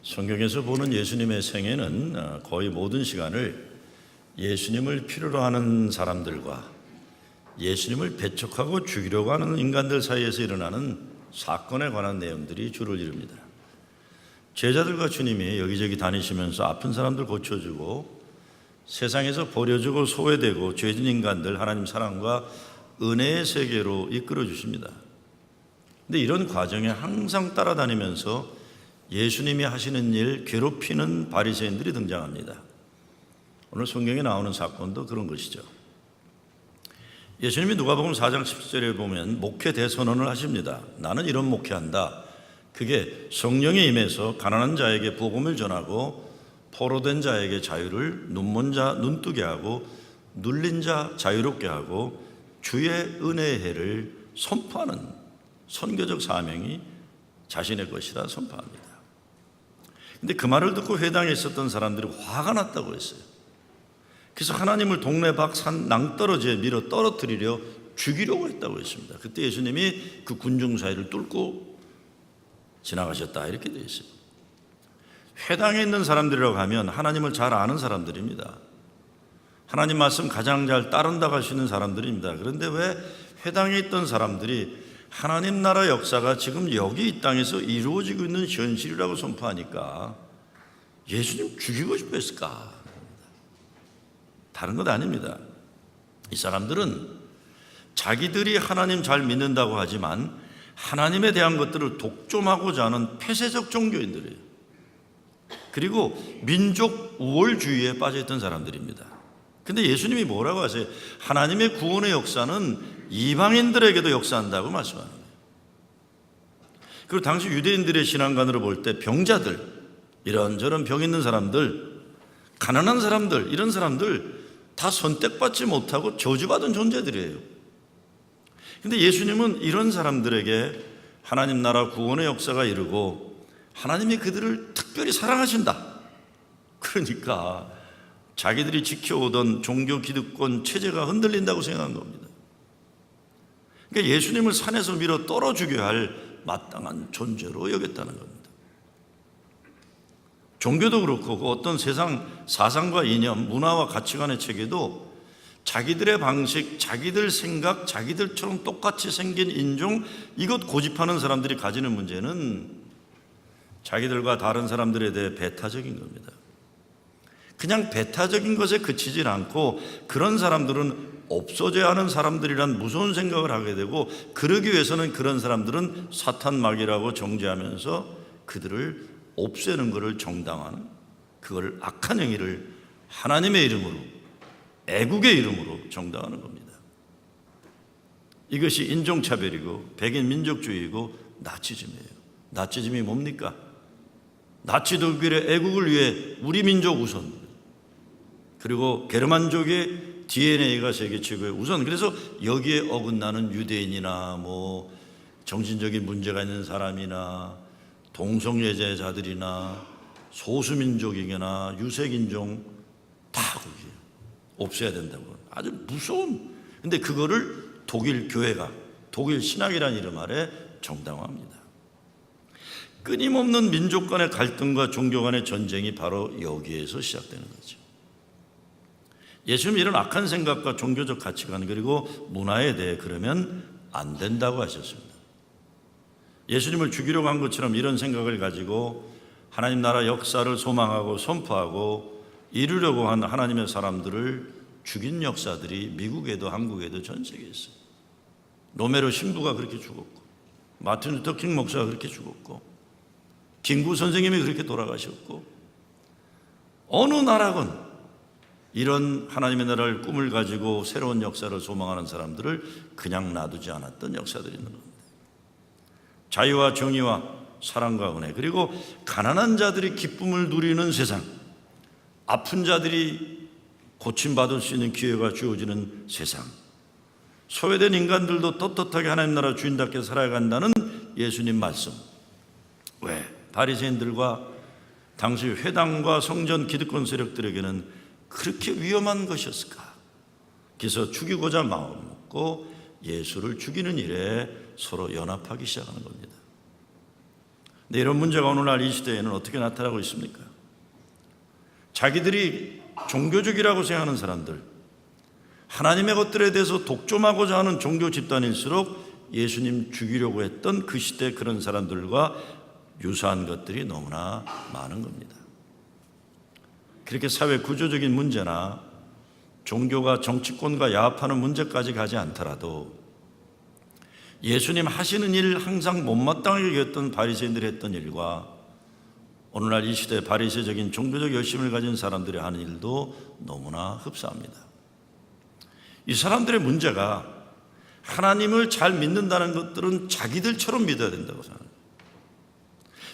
성경에서 보는 예수님의 생애는 거의 모든 시간을 예수님을 필요로 하는 사람들과 예수님을 배척하고 죽이려고 하는 인간들 사이에서 일어나는 사건에 관한 내용들이 주를 이룹니다. 제자들과 주님이 여기저기 다니시면서 아픈 사람들 고쳐주고 세상에서 버려지고 소외되고 죄진 인간들 하나님 사랑과 은혜의 세계로 이끌어 주십니다. 근데 이런 과정에 항상 따라다니면서 예수님이 하시는 일 괴롭히는 바리새인들이 등장합니다. 오늘 성경에 나오는 사건도 그런 것이죠. 예수님이 누가복음 4장 17절에 보면 목회 대선언을 하십니다. 나는 이런 목회한다. 그게 성령에 임해서 가난한 자에게 복음을 전하고 포로된 자에게 자유를, 눈먼 자 눈뜨게 하고 눌린 자 자유롭게 하고 주의 은혜의 해를 선포하는 선교적 사명이 자신의 것이라 선포합니다. 근데 그 말을 듣고 회당에 있었던 사람들이 화가 났다고 했어요. 그래서 하나님을 동네 밖 산 낭떠러지에 밀어 떨어뜨리려 죽이려고 했다고 했습니다. 그때 예수님이 그 군중 사이를 뚫고 지나가셨다 이렇게 되어 있어요. 회당에 있는 사람들이라고 하면 하나님을 잘 아는 사람들입니다. 하나님 말씀 가장 잘 따른다고 하시는 사람들입니다. 그런데 왜 회당에 있던 사람들이 하나님 나라 역사가 지금 여기 이 땅에서 이루어지고 있는 현실이라고 선포하니까 예수님 죽이고 싶어 했을까? 다른 것 아닙니다. 이 사람들은 자기들이 하나님 잘 믿는다고 하지만 하나님에 대한 것들을 독점하고자 하는 폐쇄적 종교인들이에요. 그리고 민족 우월주의에 빠져있던 사람들입니다. 근데 예수님이 뭐라고 하세요? 하나님의 구원의 역사는 이방인들에게도 역사한다고 말씀하는 거예요. 그리고 당시 유대인들의 신앙관으로 볼 때 병자들, 이런저런 병 있는 사람들, 가난한 사람들, 이런 사람들 다 선택받지 못하고 저주받은 존재들이에요. 근데 예수님은 이런 사람들에게 하나님 나라 구원의 역사가 이르고 하나님이 그들을 특별히 사랑하신다. 그러니까 자기들이 지켜오던 종교 기득권 체제가 흔들린다고 생각한 겁니다. 그러니까 예수님을 산에서 밀어 떨어 죽여야 할 마땅한 존재로 여겼다는 겁니다. 종교도 그렇고 어떤 세상 사상과 이념, 문화와 가치관의 체계도 자기들의 방식, 자기들 생각, 자기들처럼 똑같이 생긴 인종, 이것 고집하는 사람들이 가지는 문제는 자기들과 다른 사람들에 대해 배타적인 겁니다. 그냥 배타적인 것에 그치질 않고 그런 사람들은 없어져야 하는 사람들이란 무서운 생각을 하게 되고, 그러기 위해서는 그런 사람들은 사탄 마귀라고 정죄하면서 그들을 없애는 것을 정당화하는, 그걸 악한 행위를 하나님의 이름으로, 애국의 이름으로 정당화하는 겁니다. 이것이 인종차별이고 백인 민족주의이고 나치즘이에요. 나치즘이 뭡니까? 나치 독일의 애국을 위해 우리 민족 우선, 그리고 게르만족의 DNA가 세계 최고의 우선. 그래서 여기에 어긋나는 유대인이나 뭐 정신적인 문제가 있는 사람이나 동성애자들이나 소수민족이거나 유색인종 다 거기에 없애야 된다고. 아주 무서운. 근데 그거를 독일 교회가, 독일 신학이라는 이름 아래 정당화합니다. 끊임없는 민족 간의 갈등과 종교 간의 전쟁이 바로 여기에서 시작되는 거죠. 예수님이 이런 악한 생각과 종교적 가치관 그리고 문화에 대해 그러면 안 된다고 하셨습니다. 예수님을 죽이려고 한 것처럼 이런 생각을 가지고 하나님 나라 역사를 소망하고 선포하고 이루려고 한 하나님의 사람들을 죽인 역사들이 미국에도 한국에도 전 세계에 있어요. 로메로 신부가 그렇게 죽었고, 마틴 루터 킹 목사가 그렇게 죽었고, 김구 선생님이 그렇게 돌아가셨고, 어느 나라건 이런 하나님의 나라를 꿈을 가지고 새로운 역사를 소망하는 사람들을 그냥 놔두지 않았던 역사들이 있는 겁니다. 자유와 정의와 사랑과 은혜, 그리고 가난한 자들이 기쁨을 누리는 세상, 아픈 자들이 고침받을 수 있는 기회가 주어지는 세상, 소외된 인간들도 떳떳하게 하나님 나라 주인답게 살아간다는 예수님 말씀. 왜? 바리새인들과 당시 회당과 성전 기득권 세력들에게는 그렇게 위험한 것이었을까? 그래서 죽이고자 마음 먹고 예수를 죽이는 일에 서로 연합하기 시작하는 겁니다. 근데 이런 문제가 오늘날 이 시대에는 어떻게 나타나고 있습니까? 자기들이 종교적이라고 생각하는 사람들, 하나님의 것들에 대해서 독점하고자 하는 종교 집단일수록 예수님 죽이려고 했던 그 시대 그런 사람들과 유사한 것들이 너무나 많은 겁니다. 그렇게 사회 구조적인 문제나 종교가 정치권과 야합하는 문제까지 가지 않더라도 예수님 하시는 일 항상 못마땅하게 여겼던 바리새인들이 했던 일과 오늘날 이 시대 바리새적인 종교적 열심을 가진 사람들이 하는 일도 너무나 흡사합니다. 이 사람들의 문제가 하나님을 잘 믿는다는 것들은 자기들처럼 믿어야 된다고 생각합니다.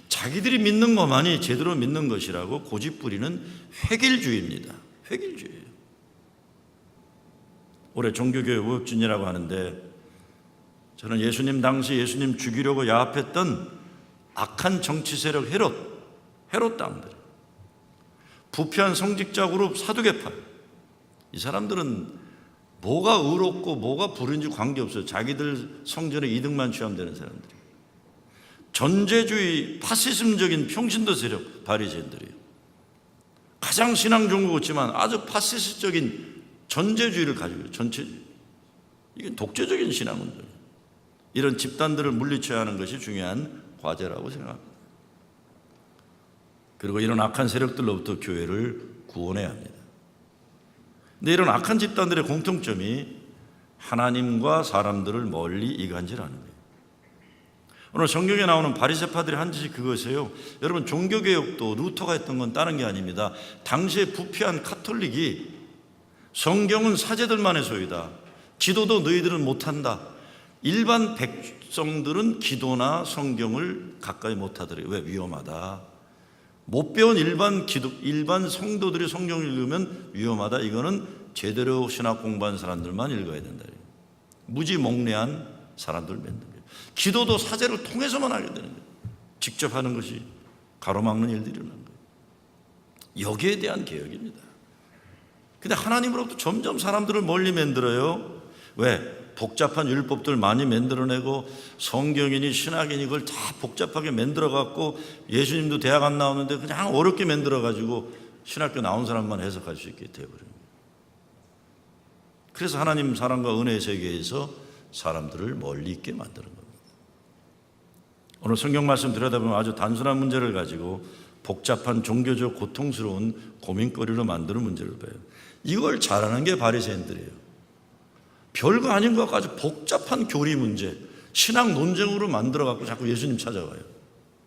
자기들이 믿는 것만이 제대로 믿는 것이라고 고집부리는 획일주의입니다. 획일주의예요. 올해 종교교회 우혁진이라고 하는데 저는 예수님 당시 예수님 죽이려고 야합했던 악한 정치 세력 헤롯 당들, 부패한 성직자 그룹 사두개파, 이 사람들은 뭐가 의롭고 뭐가 불인지 관계없어요. 자기들 성전의 이득만 취하면 사람들이에요. 전제주의 파시즘적인 평신도 세력 바리새인들이에요. 가장 신앙 좋은 것 같지만 아주 파시스적인 전제주의를 가지고 있어요. 전체주의. 이게 독재적인 신앙운동. 이런 집단들을 물리쳐야 하는 것이 중요한 과제라고 생각합니다. 그리고 이런 악한 세력들로부터 교회를 구원해야 합니다. 근데 이런 악한 집단들의 공통점이 하나님과 사람들을 멀리 이간질하는 거예요. 오늘 성경에 나오는 바리새파들이 한 짓이 그것이에요. 여러분, 종교개혁도 루터가 했던 건 다른 게 아닙니다. 당시에 부패한 카톨릭이 성경은 사제들만의 소유다, 기도도 너희들은 못한다, 일반 백성들은 기도나 성경을 가까이 못하더래요. 왜? 위험하다. 못 배운 일반 성도들이 성경을 읽으면 위험하다. 이거는 제대로 신학 공부한 사람들만 읽어야 된다. 무지몽래한 사람들 만든 거예요. 기도도 사제를 통해서만 하게 되는 거예요. 직접 하는 것이 가로막는 일들이 일어난 거예요. 여기에 대한 개혁입니다. 근데 하나님으로부터 점점 사람들을 멀리 만들어요. 왜? 복잡한 율법들 많이 만들어내고 성경이니 신학이니 그걸 다 복잡하게 만들어갖고 예수님도 대학 안 나오는데 그냥 어렵게 만들어가지고 신학교 나온 사람만 해석할 수 있게 되어버려요. 그래서 하나님 사랑과 은혜의 세계에서 사람들을 멀리 있게 만드는 겁니다. 오늘 성경 말씀 들여다보면 아주 단순한 문제를 가지고 복잡한 종교적 고통스러운 고민거리로 만드는 문제를 봐요. 이걸 잘하는 게 바리새인들이에요. 별거 아닌 것 같고 아주 복잡한 교리 문제, 신학 논쟁으로 만들어갖고 자꾸 예수님 찾아와요.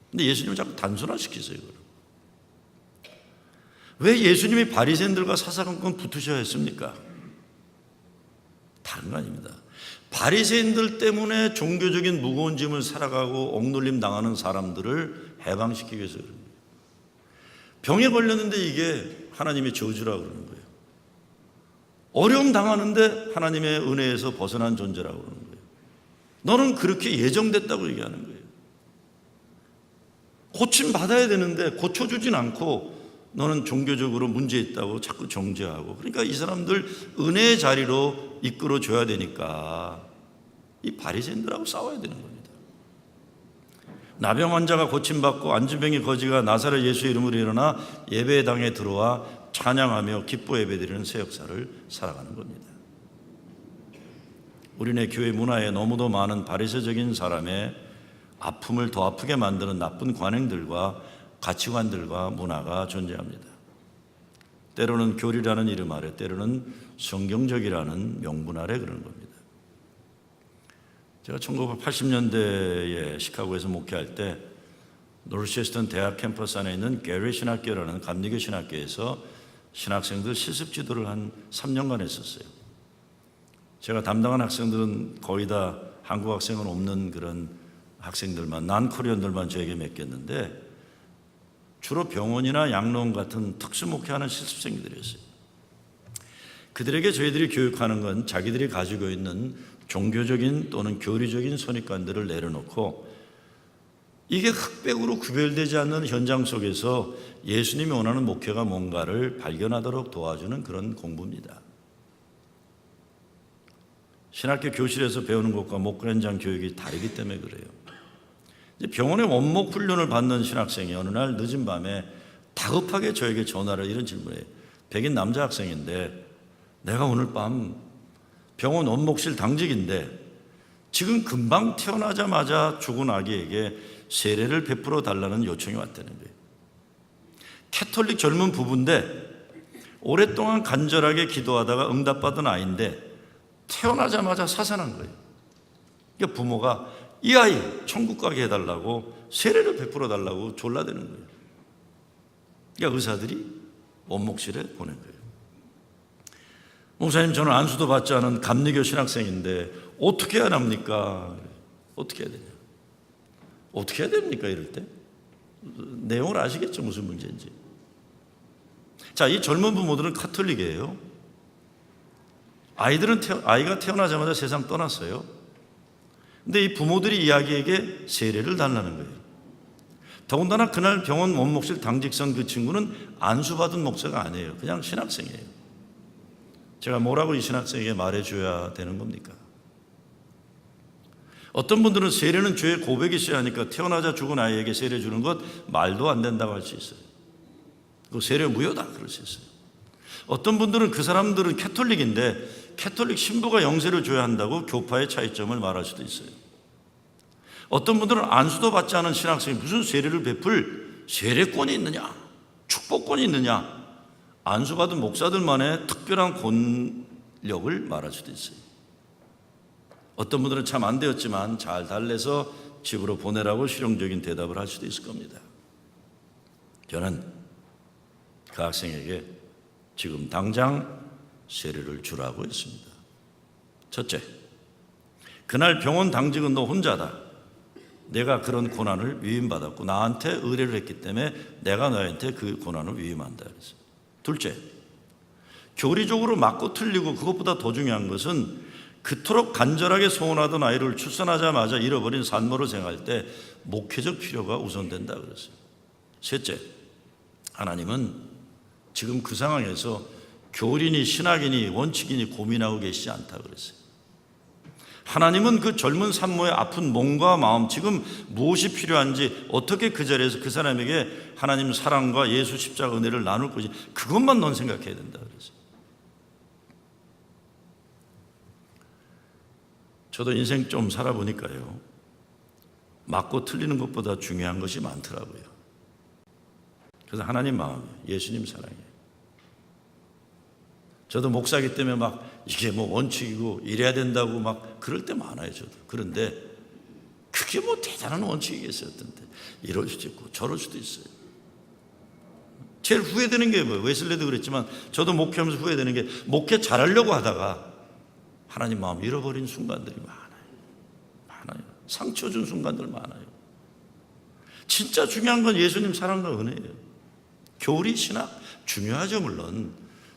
근데 예수님을 자꾸 단순화시키세요. 왜 예수님이 바리새인들과 사사건건 붙으셔야 했습니까? 다른 거 아닙니다. 바리새인들 때문에 종교적인 무거운 짐을 살아가고 억눌림 당하는 사람들을 해방시키기 위해서 그럽니다. 병에 걸렸는데 이게 하나님의 저주라고 그러는 거예요. 어려움 당하는데 하나님의 은혜에서 벗어난 존재라고 그러는 거예요. 너는 그렇게 예정됐다고 얘기하는 거예요. 고침 받아야 되는데 고쳐주진 않고 너는 종교적으로 문제 있다고 자꾸 정죄하고, 그러니까 이 사람들 은혜의 자리로 이끌어줘야 되니까 이 바리새인들하고 싸워야 되는 겁니다. 나병 환자가 고침받고 안진병의 거지가 나사렛 예수의 이름으로 일어나 예배당에 들어와 찬양하며 기뻐 예배드리는 새 역사를 살아가는 겁니다. 우리네 교회 문화에 너무도 많은 바리새적인 사람의 아픔을 더 아프게 만드는 나쁜 관행들과 가치관들과 문화가 존재합니다. 때로는 교리라는 이름 아래, 때로는 성경적이라는 명분 아래 그러는 겁니다. 제가 1980년대에 시카고에서 목회할 때 노스웨스턴 대학 캠퍼스 안에 있는 게리 신학교라는 감리교 신학교에서 신학생들 실습 지도를 한 3년간 했었어요. 제가 담당한 학생들은 거의 다 한국 학생은 없는 그런 학생들만, 난 코리안들만 저에게 맡겼는데 주로 병원이나 양로원 같은 특수 목회하는 실습생들이었어요. 그들에게 저희들이 교육하는 건 자기들이 가지고 있는 종교적인 또는 교리적인 선입관들을 내려놓고 이게 흑백으로 구별되지 않는 현장 속에서 예수님이 원하는 목회가 뭔가를 발견하도록 도와주는 그런 공부입니다. 신학교 교실에서 배우는 것과 목회 현장 교육이 다르기 때문에 그래요. 병원에 원목 훈련을 받는 신학생이 어느 날 늦은 밤에 다급하게 저에게 전화를 이런 질문해요. 백인 남자 학생인데 내가 오늘 밤 병원 원목실 당직인데 지금 금방 태어나자마자 죽은 아기에게 세례를 베풀어 달라는 요청이 왔다는 거예요. 캐톨릭 젊은 부부인데 오랫동안 간절하게 기도하다가 응답받은 아이인데 태어나자마자 사산한 거예요. 그러니까 부모가 이 아이 천국 가게 해달라고 세례를 베풀어 달라고 졸라대는 거예요. 그러니까 의사들이 원목실에 보낸 거예요. 목사님, 저는 안수도 받지 않은 감리교 신학생인데 어떻게 해야 합니까? 어떻게 해야 되냐? 어떻게 해야 됩니까? 이럴 때 내용을 아시겠죠? 무슨 문제인지. 자, 이 젊은 부모들은 카톨릭이에요. 아이가 태어나자마자 세상 떠났어요. 근데 이 부모들이 이 아기에게 세례를 달라는 거예요. 더군다나 그날 병원 원목실 당직선 그 친구는 안수받은 목사가 아니에요. 그냥 신학생이에요. 제가 뭐라고 이 신학생에게 말해줘야 되는 겁니까? 어떤 분들은 세례는 죄의 고백이 있어야 하니까 태어나자 죽은 아이에게 세례 주는 것 말도 안 된다고 할 수 있어요. 그 세례 무효다 그럴 수 있어요. 어떤 분들은 그 사람들은 캐톨릭인데 캐톨릭 신부가 영세를 줘야 한다고 교파의 차이점을 말할 수도 있어요. 어떤 분들은 안수도 받지 않은 신학생이 무슨 세례를 베풀 세례권이 있느냐, 축복권이 있느냐, 안수받은 목사들만의 특별한 권력을 말할 수도 있어요. 어떤 분들은 참 안 되었지만 잘 달래서 집으로 보내라고 실용적인 대답을 할 수도 있을 겁니다. 저는 그 학생에게 지금 당장 세례를 주라고 했습니다. 첫째, 그날 병원 당직은 너 혼자다. 내가 그런 고난을 위임받았고 나한테 의뢰를 했기 때문에 내가 너한테 그 고난을 위임한다 그랬어요. 둘째, 교리적으로 맞고 틀리고 그것보다 더 중요한 것은 그토록 간절하게 소원하던 아이를 출산하자마자 잃어버린 산모로 생각할 때 목회적 필요가 우선된다 그랬어요. 셋째, 하나님은 지금 그 상황에서 교리니 신학이니 원칙이니 고민하고 계시지 않다 그랬어요. 하나님은 그 젊은 산모의 아픈 몸과 마음, 지금 무엇이 필요한지 어떻게 그 자리에서 그 사람에게 하나님 사랑과 예수 십자가 은혜를 나눌 것인지 그것만 넌 생각해야 된다 그랬어요. 저도 인생 좀 살아보니까요, 맞고 틀리는 것보다 중요한 것이 많더라고요. 그래서 하나님 마음이에요. 예수님 사랑이에요. 저도 목사이기 때문에 막 이게 뭐 원칙이고 이래야 된다고 막 그럴 때 많아요, 저도. 그런데 그게 뭐 대단한 원칙이겠어요, 어떤 때. 이럴 수도 있고 저럴 수도 있어요. 제일 후회되는 게 뭐예요? 웨슬레도 그랬지만 저도 목회하면서 후회되는 게 목회 잘하려고 하다가 하나님 마음 잃어버린 순간들이 많아요. 상처 준 순간들 많아요. 진짜 중요한 건 예수님 사랑과 은혜예요. 교리, 신학 중요하죠, 물론.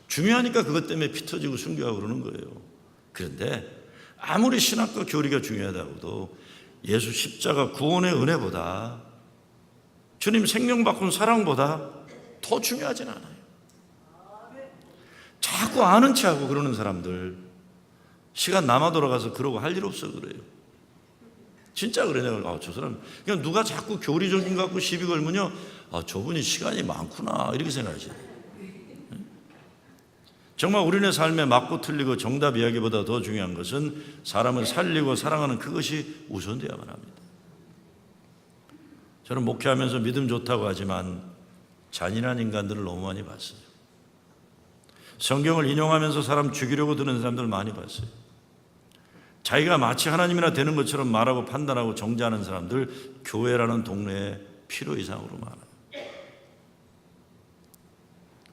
중요하니까 그것 때문에 피 터지고 순교하고 그러는 거예요. 그런데 아무리 신학과 교리가 중요하다고도 예수 십자가 구원의 은혜보다 주님 생명 바꾼 사랑보다 더 중요하진 않아요. 자꾸 아는 체하고 그러는 사람들 시간 남아 돌아가서 그러고 할 일 없어 그래요. 진짜 그래. 내가 저 사람 그냥 누가 자꾸 교리적인 거 갖고 시비 걸면요, 저분이 시간이 많구나 이렇게 생각하지. 정말 우리네 삶에 맞고 틀리고 정답 이야기보다 더 중요한 것은 사람을 살리고 사랑하는 그것이 우선되어야만 합니다. 저는 목회하면서 믿음 좋다고 하지만 잔인한 인간들을 너무 많이 봤어요. 성경을 인용하면서 사람 죽이려고 드는 사람들 많이 봤어요. 자기가 마치 하나님이나 되는 것처럼 말하고 판단하고 정죄하는 사람들 교회라는 동네에 필요 이상으로 많아요.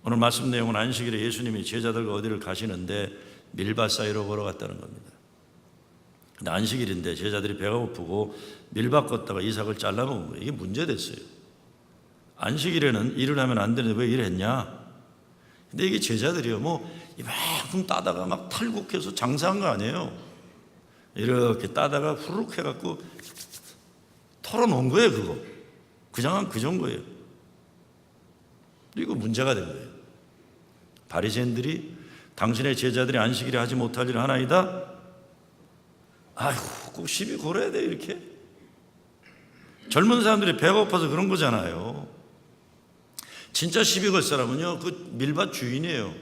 오늘 말씀 내용은 안식일에 예수님이 제자들과 어디를 가시는데 밀밭 사이로 걸어갔다는 겁니다. 근데 안식일인데 제자들이 배가 고프고 밀밭 걷다가 이삭을 잘라먹은 거예요. 이게 문제됐어요. 안식일에는 일을 하면 안 되는데 왜 일했냐? 근데 이게 제자들이요, 뭐 이만큼 따다가 막 탈곡해서 장사한 거 아니에요. 이렇게 따다가 후루룩 해갖고 털어놓은 거예요. 그거 그냥 그 정도예요. 그리고 문제가 된 거예요. 바리새인들이 당신의 제자들이 안식일에 하지 못할 일 하나이다. 아이고 꼭 시비 걸어야 돼 이렇게. 젊은 사람들이 배가 고파서 그런 거잖아요. 진짜 시비 걸 사람은요, 그 밀밭 주인이에요.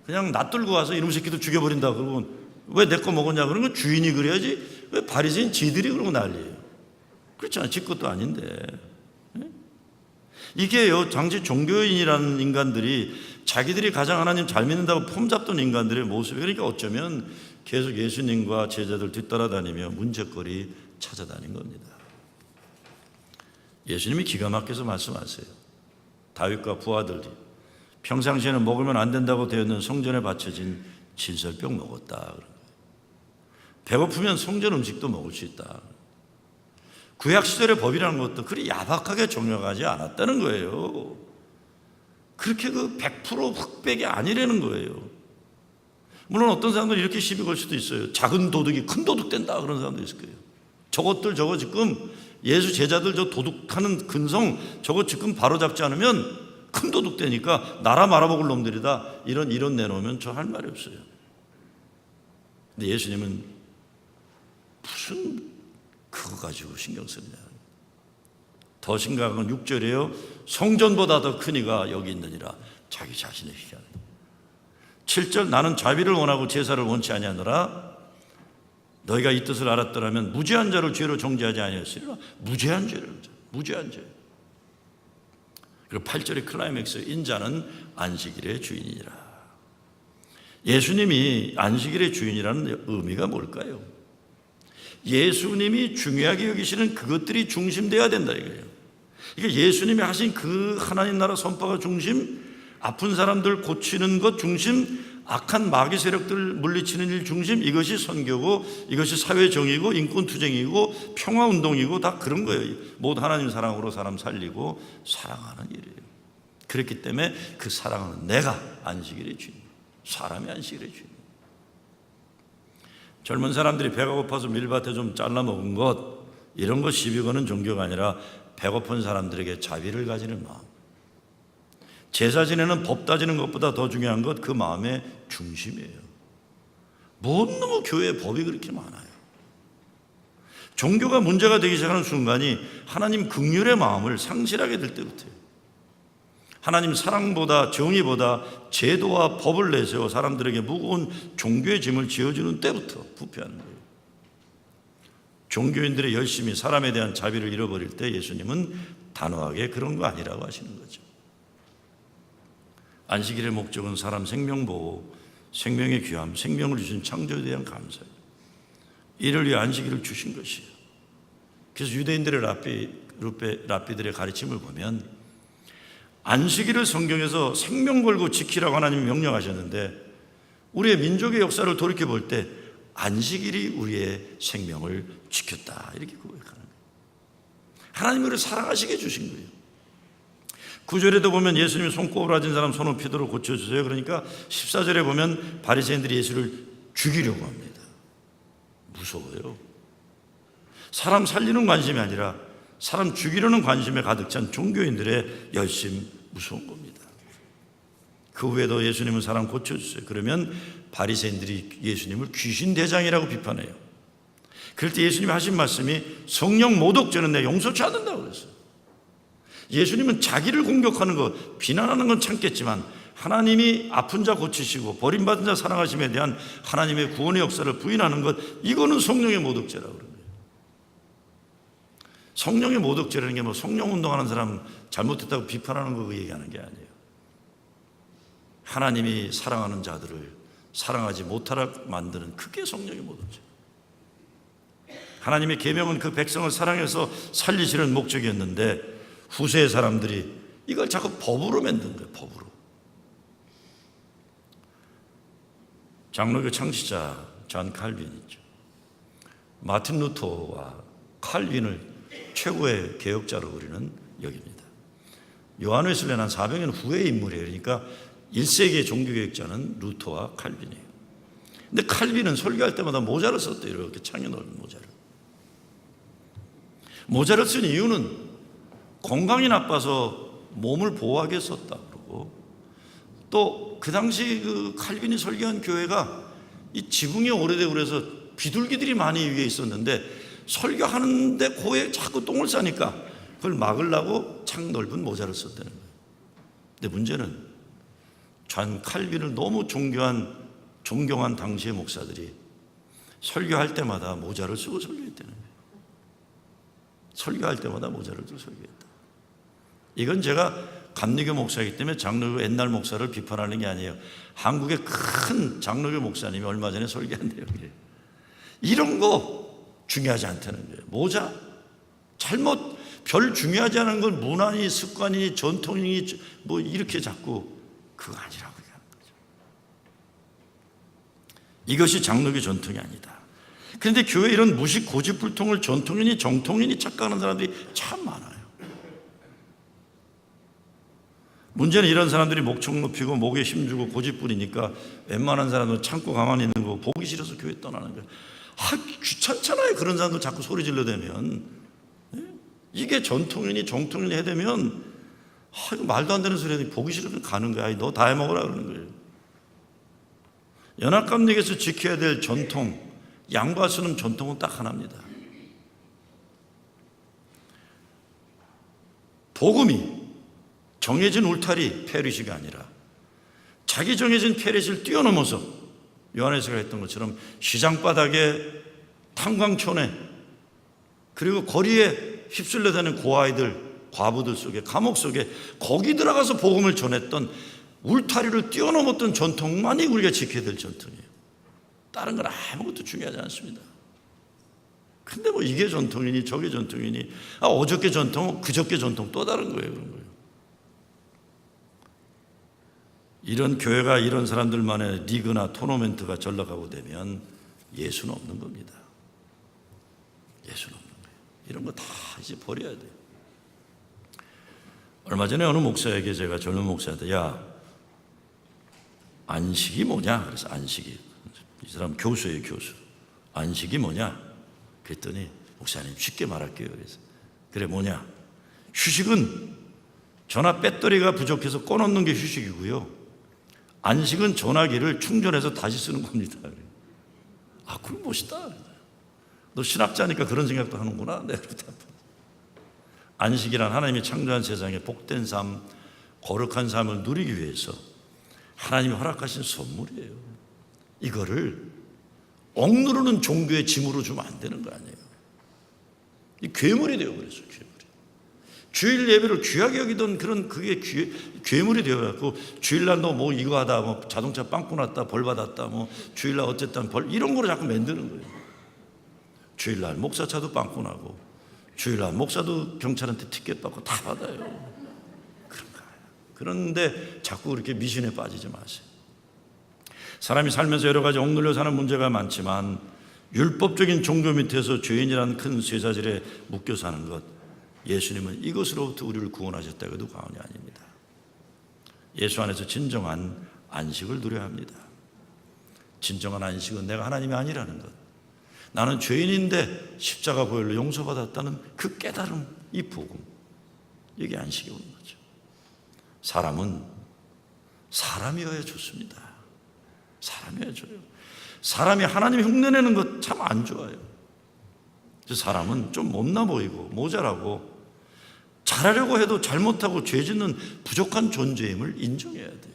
그냥 놔들고 와서 이놈 새끼들 죽여버린다 그러면 왜 내 거 먹었냐 그러면 주인이 그래야지 왜 바리새인 지들이 그러고 난리예요. 그렇잖아요. 지 것도 아닌데. 이게요, 당시 종교인이라는 인간들이 자기들이 가장 하나님 잘 믿는다고 폼 잡던 인간들의 모습이, 그러니까 어쩌면 계속 예수님과 제자들 뒤따라다니며 문제거리 찾아다닌 겁니다. 예수님이 기가 막혀서 말씀하세요. 다윗과 부하들이 평상시에는 먹으면 안 된다고 되었는 성전에 바쳐진 진설병 먹었다. 배고프면 성전 음식도 먹을 수 있다. 구약 시절의 법이라는 것도 그리 야박하게 적용하지 않았다는 거예요. 그렇게 100% 흑백이 아니라는 거예요. 물론 어떤 사람들은 이렇게 시비 걸 수도 있어요. 작은 도둑이 큰 도둑 된다 그런 사람도 있을 거예요. 저거 지금 예수 제자들 저 도둑하는 근성 저거 지금 바로잡지 않으면 큰 도둑 되니까 나라 말아먹을 놈들이다, 이런 내놓으면 저 할 말이 없어요. 근데 예수님은 무슨 그거 가지고 신경 쓰느냐. 더 심각한 건 6절이에요. 성전보다 더 큰 이가 여기 있느니라. 자기 자신의 희귀하네. 7절, 나는 자비를 원하고 제사를 원치 아니하노라. 너희가 이 뜻을 알았더라면 무죄한 자를 죄로 정죄하지 아니하였으리라. 무죄한 죄를, 무죄한 죄. 그리고 8절의 클라이맥스, 인자는 안식일의 주인이라. 예수님이 안식일의 주인이라는 의미가 뭘까요? 예수님이 중요하게 여기시는 그것들이 중심되어야 된다 이거예요. 그러니까 예수님이 하신 그 하나님 나라 선포가 중심, 아픈 사람들 고치는 것 중심, 악한 마귀 세력들 물리치는 일 중심, 이것이 선교고, 이것이 사회정의고, 인권투쟁이고, 평화운동이고, 다 그런 거예요. 모두 하나님 사랑으로 사람 살리고 사랑하는 일이에요. 그렇기 때문에 그 사랑하는 내가 안식일의 주인, 사람이 안식일의 주인. 젊은 사람들이 배가 고파서 밀밭에 좀 잘라 먹은 것, 이런 거 시비 거는 종교가 아니라 배고픈 사람들에게 자비를 가지는 마음. 제사 지내는 법 따지는 것보다 더 중요한 것, 그 마음의 중심이에요. 뭔 놈의 교회에 법이 그렇게 많아요. 종교가 문제가 되기 시작하는 순간이 하나님 긍휼의 마음을 상실하게 될 때부터예요. 하나님 사랑보다 정의보다 제도와 법을 내세워 사람들에게 무거운 종교의 짐을 지어주는 때부터 부패하는 거예요. 종교인들의 열심히 사람에 대한 자비를 잃어버릴 때 예수님은 단호하게 그런 거 아니라고 하시는 거죠. 안식일의 목적은 사람 생명 보호, 생명의 귀함, 생명을 주신 창조에 대한 감사예요. 이를 위해 안식일을 주신 것이에요. 그래서 유대인들의 랍비들의 가르침을 보면 안식일을 성경에서 생명 걸고 지키라고 하나님이 명령하셨는데, 우리의 민족의 역사를 돌이켜 볼 때 안식일이 우리의 생명을 지켰다 이렇게 고백하는 거예요. 하나님이 우리를 사랑하시게 주신 거예요. 9절에도 보면 예수님이 손꼬부라진 사람 손을 피도록 고쳐주세요. 그러니까 14절에 보면 바리새인들이 예수를 죽이려고 합니다. 무서워요. 사람 살리는 관심이 아니라 사람 죽이려는 관심에 가득 찬 종교인들의 열심, 무서운 겁니다. 그 후에도 예수님은 사람 고쳐주세요. 그러면 바리새인들이 예수님을 귀신 대장이라고 비판해요. 그럴 때 예수님이 하신 말씀이 성령 모독죄는 내가 용서치 않는다고 그랬어요. 예수님은 자기를 공격하는 것, 비난하는 건 참겠지만 하나님이 아픈 자 고치시고 버림받은 자 사랑하심에 대한 하나님의 구원의 역사를 부인하는 것, 이거는 성령의 모독죄라고 그래요. 성령의 모독죄라는 게 뭐 성령 운동하는 사람 잘못했다고 비판하는 거 얘기하는 게 아니에요. 하나님이 사랑하는 자들을 사랑하지 못하라 만드는, 그게 성령의 모독죄. 하나님의 계명은 그 백성을 사랑해서 살리시는 목적이었는데 후세의 사람들이 이걸 자꾸 법으로 만든 거예요. 법으로. 장로교 창시자 존 칼빈 있죠. 마틴 루터와 칼빈을 최고의 개혁자로 우리는 여깁니다. 요한 웨슬레는 한 400년 후의 인물이에요. 그러니까 1세기의 종교개혁자는 루터와 칼빈이에요. 근데 칼빈은 설교할 때마다 모자를 썼대요. 이렇게 창에 넓은 모자를. 모자를 쓴 이유는 건강이 나빠서 몸을 보호하기 위해 썼다 그러고, 또 그 당시 그 칼빈이 설교한 교회가 이 지붕이 오래되고 그래서 비둘기들이 많이 위에 있었는데 설교하는데 고에 자꾸 똥을 싸니까 그걸 막으려고 창 넓은 모자를 썼다는 거예요. 근데 문제는 존 칼빈을 너무 존경한 당시의 목사들이 설교할 때마다 모자를 쓰고 설교했다는 거예요. 설교할 때마다 모자를 쓰고 설교했다. 이건 제가 감리교 목사이기 때문에 장로교 옛날 목사를 비판하는 게 아니에요. 한국의 큰 장로교 목사님이 얼마 전에 설교한 내용이에요. 이런 거 중요하지 않다는 거예요. 모자 잘못 별 중요하지 않은 건 문화니 습관이니 전통이니 뭐 이렇게 자꾸 그거 아니라고 얘기하는 거죠. 이것이 장로교 전통이 아니다. 그런데 교회 이런 무식 고집불통을 전통이니 정통이니 착각하는 사람들이 참 많아요. 문제는 이런 사람들이 목청 높이고 목에 힘주고 고집부리니까 웬만한 사람은 참고 가만히 있는 거 보기 싫어서 교회 떠나는 거예요. 귀찮잖아요. 그런 사람들 자꾸 소리 질러대면. 이게 전통이니 정통이니 해대면 이거 말도 안 되는 소리 하니 보기 싫으면 가는 거야. 너 다 해먹으라 그러는 거예요. 연합감리교에서 지켜야 될 전통, 양과 순음 전통은 딱 하나입니다. 복음이 정해진 울타리 페리시가 아니라 자기 정해진 페리시를 뛰어넘어서 요한에서가 했던 것처럼 시장바닥에 탄광촌에 그리고 거리에 휩쓸려 다니는 고아이들 과부들 속에 감옥 속에 거기 들어가서 복음을 전했던 울타리를 뛰어넘었던 전통만이 우리가 지켜야 될 전통이에요. 다른 건 아무것도 중요하지 않습니다. 근데 뭐 이게 전통이니 저게 전통이니 어저께 전통 그저께 전통 또 다른 거예요. 그런 거예요. 이런 교회가 이런 사람들만의 리그나 토너먼트가 전락하고 되면 예수는 없는 겁니다. 예수는 없는 거예요. 이런 거 다 이제 버려야 돼요. 얼마 전에 어느 목사에게 제가 젊은 목사한테 야 안식이 뭐냐? 그래서 안식이 이 사람 교수예요. 교수. 안식이 뭐냐? 그랬더니 목사님 쉽게 말할게요. 그래서 그래 뭐냐? 휴식은 전화 배터리가 부족해서 꺼놓는 게 휴식이고요. 안식은 전화기를 충전해서 다시 쓰는 겁니다. 그럼 멋있다. 너 신학자니까 그런 생각도 하는구나. 네, 안식이란 하나님이 창조한 세상에 복된 삶, 거룩한 삶을 누리기 위해서 하나님이 허락하신 선물이에요. 이거를 억누르는 종교의 짐으로 주면 안 되는 거 아니에요. 이 괴물이 되어버렸어요. 괴물이. 주일 예배를 귀하게 여기던 그런 그게 괴물이 되어갖고 주일날 너 뭐 이거 하다 뭐 자동차 빵꾸 났다 벌 받았다 뭐 주일날 어쨌든 벌 이런 거로 자꾸 만드는 거예요. 주일날 목사차도 빵꾸 나고 주일날 목사도 경찰한테 티켓 받고 다 받아요. 그런 거예요. 그런데 자꾸 그렇게 미신에 빠지지 마세요. 사람이 살면서 여러 가지 억눌려 사는 문제가 많지만 율법적인 종교 밑에서 죄인이란 큰 쇠사슬에 묶여 사는 것, 예수님은 이것으로부터 우리를 구원하셨다고 해도 과언이 아닙니다. 예수 안에서 진정한 안식을 누려야 합니다. 진정한 안식은 내가 하나님이 아니라는 것, 나는 죄인인데 십자가 보혈로 용서받았다는 그 깨달음, 이 복음, 이게 안식이 오는 거죠. 사람은 사람이어야 좋습니다. 사람이어야 좋아요. 사람이 하나님 흉내내는 것 참 안 좋아요. 사람은 좀 못나 보이고 모자라고 잘하려고 해도 잘못하고 죄 짓는 부족한 존재임을 인정해야 돼요.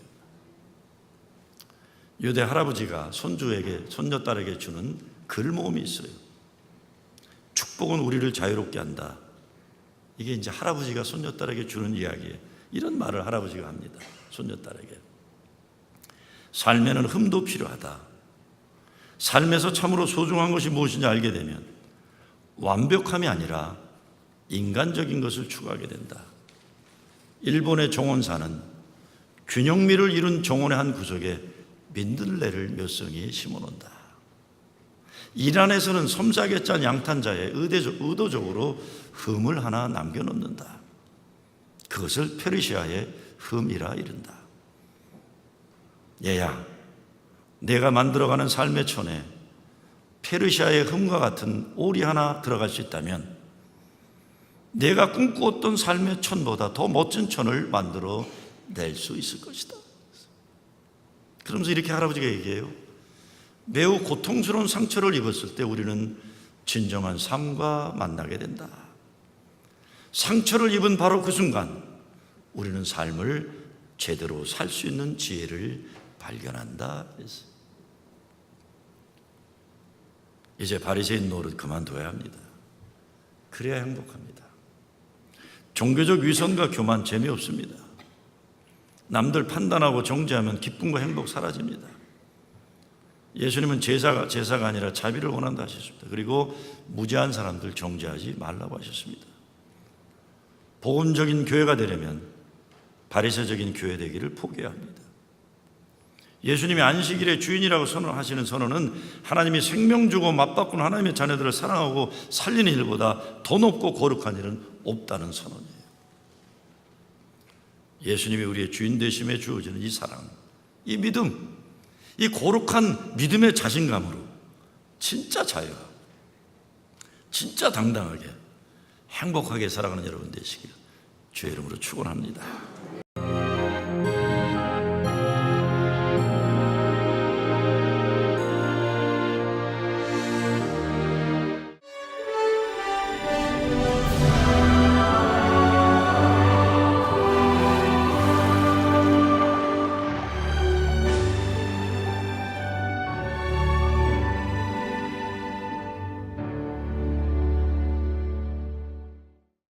유대 할아버지가 손주에게 손녀딸에게 주는 글모음이 있어요. 축복은 우리를 자유롭게 한다. 이게 이제 할아버지가 손녀딸에게 주는 이야기예요. 이런 말을 할아버지가 합니다. 손녀딸에게. 삶에는 흠도 필요하다. 삶에서 참으로 소중한 것이 무엇인지 알게 되면 완벽함이 아니라 인간적인 것을 추구하게 된다. 일본의 정원사는 균형미를 이룬 정원의 한 구석에 민들레를 몇 송이 심어놓는다. 이란에서는 섬세하게 짠 양탄자에 의도적으로 흠을 하나 남겨놓는다. 그것을 페르시아의 흠이라 이른다. 얘야, 내가 만들어가는 삶의 촌에 페르시아의 흠과 같은 올이 하나 들어갈 수 있다면 내가 꿈꾸었던 삶의 촌보다 더 멋진 촌을 만들어 낼 수 있을 것이다. 그러면서 이렇게 할아버지가 얘기해요. 매우 고통스러운 상처를 입었을 때 우리는 진정한 삶과 만나게 된다. 상처를 입은 바로 그 순간 우리는 삶을 제대로 살 수 있는 지혜를 발견한다. 이제 바리새인 노릇 그만둬야 합니다. 그래야 행복합니다. 종교적 위선과 교만 재미없습니다. 남들 판단하고 정죄하면 기쁨과 행복 사라집니다. 예수님은 제사가 아니라 자비를 원한다 하셨습니다. 그리고 무죄한 사람들 정죄하지 말라고 하셨습니다. 복음적인 교회가 되려면 바리새적인 교회 되기를 포기해야 합니다. 예수님이 안식일의 주인이라고 선언하시는 선언은 하나님이 생명 주고 맞바꾸는 하나님의 자녀들을 사랑하고 살리는 일보다 더 높고 거룩한 일은 없다는 선언이에요. 예수님이 우리의 주인 되심에 주어지는 이 사랑, 이 믿음, 이 거룩한 믿음의 자신감으로 진짜 자유와 진짜 당당하게 행복하게 살아가는 여러분 되시길 주의 이름으로 축원합니다.